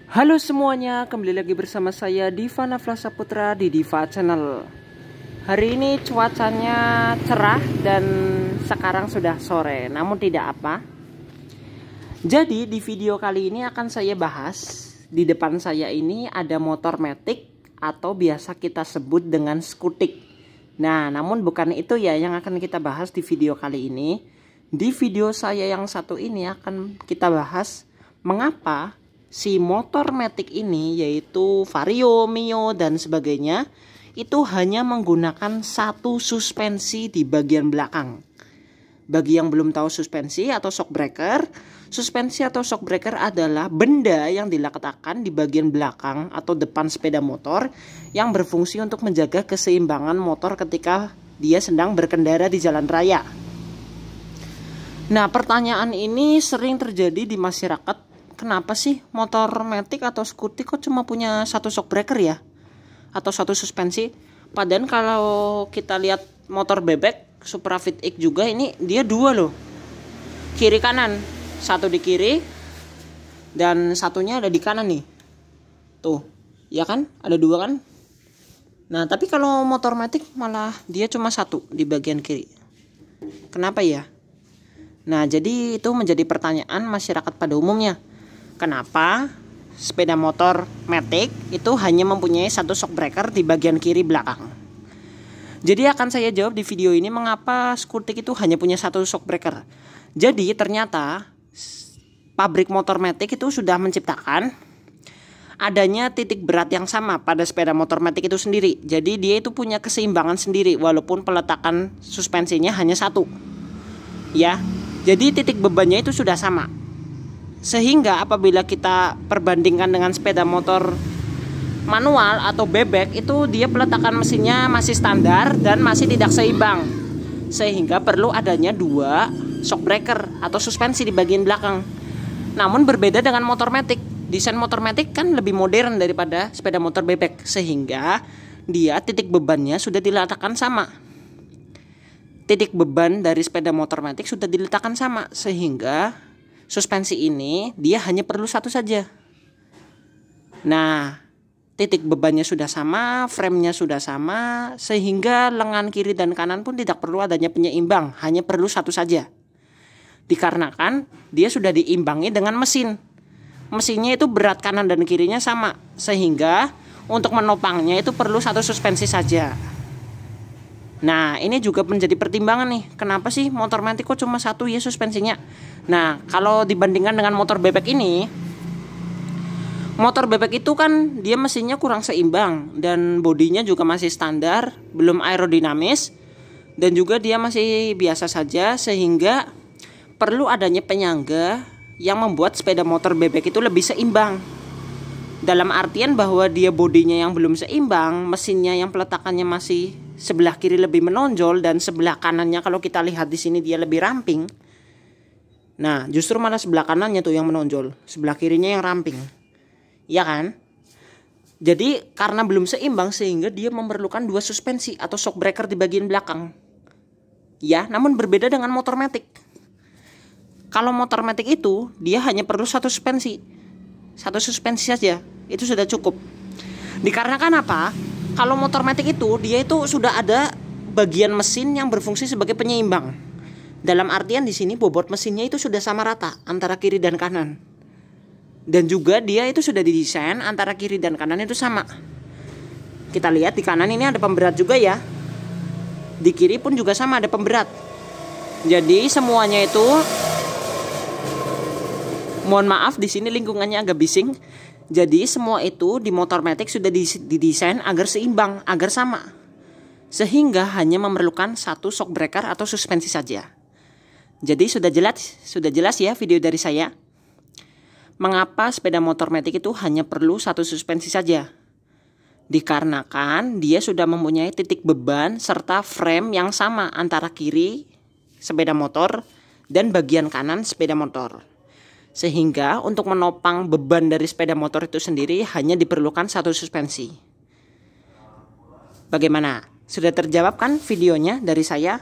Halo semuanya, kembali lagi bersama saya Diva Nafla Saputra di Diva Channel. Hari ini cuacanya cerah dan sekarang sudah sore, namun tidak apa. Jadi di video kali ini akan saya bahas, di depan saya ini ada motor matic atau biasa kita sebut dengan skutik. Nah, namun bukan itu ya yang akan kita bahas di video kali ini. Di video saya yang satu ini akan kita bahas mengapa si motor matic ini, yaitu Vario, Mio dan sebagainya, itu hanya menggunakan satu suspensi di bagian belakang. Bagi yang belum tahu suspensi atau shock breaker adalah benda yang diletakkan di bagian belakang atau depan sepeda motor yang berfungsi untuk menjaga keseimbangan motor ketika dia sedang berkendara di jalan raya. Nah, pertanyaan ini sering terjadi di masyarakat. Kenapa sih motor matic atau skutik kok cuma punya satu shock breaker ya? Atau satu suspensi? Padahal kalau kita lihat motor bebek Supra Fit X juga ini dia dua loh. Kiri kanan. Satu di kiri dan satunya ada di kanan nih. Tuh, ya kan? Ada dua kan? Nah, tapi kalau motor matic malah dia cuma satu di bagian kiri. Kenapa ya? Nah, jadi itu menjadi pertanyaan masyarakat pada umumnya. Kenapa sepeda motor matic itu hanya mempunyai satu shock breaker di bagian kiri belakang? Jadi akan saya jawab di video ini mengapa skutik itu hanya punya satu shock breaker. Jadi ternyata pabrik motor matic itu sudah menciptakan adanya titik berat yang sama pada sepeda motor matic itu sendiri. Jadi dia itu punya keseimbangan sendiri walaupun peletakan suspensinya hanya satu. Ya. Jadi titik bebannya itu sudah sama. Sehingga apabila kita perbandingkan dengan sepeda motor manual atau bebek, itu dia peletakan mesinnya masih standar dan masih tidak seimbang. Sehingga perlu adanya dua shock breaker atau suspensi di bagian belakang. Namun berbeda dengan motor matic. Desain motor matic kan lebih modern daripada sepeda motor bebek. Sehingga dia titik bebannya sudah diletakkan sama. Titik beban dari sepeda motor matic sudah diletakkan sama, sehingga suspensi ini dia hanya perlu satu saja. Nah, titik bebannya sudah sama, frame-nya sudah sama, sehingga lengan kiri dan kanan pun tidak perlu adanya penyeimbang, hanya perlu satu saja. Dikarenakan dia sudah diimbangi dengan mesin. Mesinnya itu berat kanan dan kirinya sama, sehingga untuk menopangnya itu perlu satu suspensi saja. Nah, ini juga menjadi pertimbangan nih. Kenapa sih motor matic kok cuma satu ya suspensinya? Nah, kalau dibandingkan dengan motor bebek ini, motor bebek itu kan dia mesinnya kurang seimbang dan bodinya juga masih standar, belum aerodinamis, dan juga dia masih biasa saja, sehingga perlu adanya penyangga yang membuat sepeda motor bebek itu lebih seimbang. Dalam artian bahwa dia bodinya yang belum seimbang, mesinnya yang peletakannya masih sebelah kiri lebih menonjol dan sebelah kanannya kalau kita lihat di sini dia lebih ramping. Nah, justru malah sebelah kanannya tuh yang menonjol, sebelah kirinya yang ramping. Ya kan? Jadi karena belum seimbang sehingga dia memerlukan dua suspensi atau shock breaker di bagian belakang. Ya, namun berbeda dengan motor matic. Kalau motor matic itu dia hanya perlu satu suspensi. Satu suspensi saja, itu sudah cukup. Dikarenakan apa? Kalau motor matic itu dia itu sudah ada bagian mesin yang berfungsi sebagai penyeimbang. Dalam artian di sini bobot mesinnya itu sudah sama rata antara kiri dan kanan. Dan juga dia itu sudah didesain antara kiri dan kanan itu sama. Kita lihat di kanan ini ada pemberat juga ya. Di kiri pun juga sama ada pemberat. Jadi semuanya itu, mohon maaf di sini lingkungannya agak bising. Jadi semua itu di motor matic sudah didesain agar seimbang, agar sama. Sehingga hanya memerlukan satu shock breaker atau suspensi saja. Jadi sudah jelas ya video dari saya. Mengapa sepeda motor matic itu hanya perlu satu suspensi saja? Dikarenakan dia sudah mempunyai titik beban serta frame yang sama antara kiri sepeda motor dan bagian kanan sepeda motor. Sehingga untuk menopang beban dari sepeda motor itu sendiri hanya diperlukan satu suspensi. Bagaimana? Sudah terjawab kan videonya dari saya?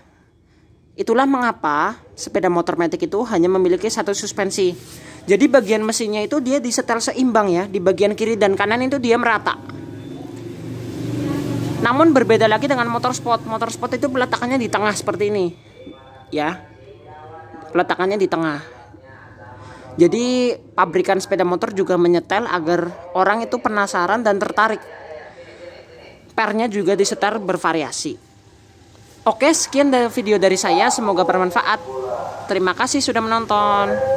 Itulah mengapa sepeda motor matic itu hanya memiliki satu suspensi. Jadi bagian mesinnya itu dia disetel seimbang ya, di bagian kiri dan kanan itu dia merata. Namun berbeda lagi dengan motor sport. Motor sport itu peletakannya di tengah seperti ini. Ya. Peletakannya di tengah. Jadi pabrikan sepeda motor juga menyetel agar orang itu penasaran dan tertarik. Pernya juga disetel bervariasi. Oke, sekian video dari saya, semoga bermanfaat. Terima kasih sudah menonton.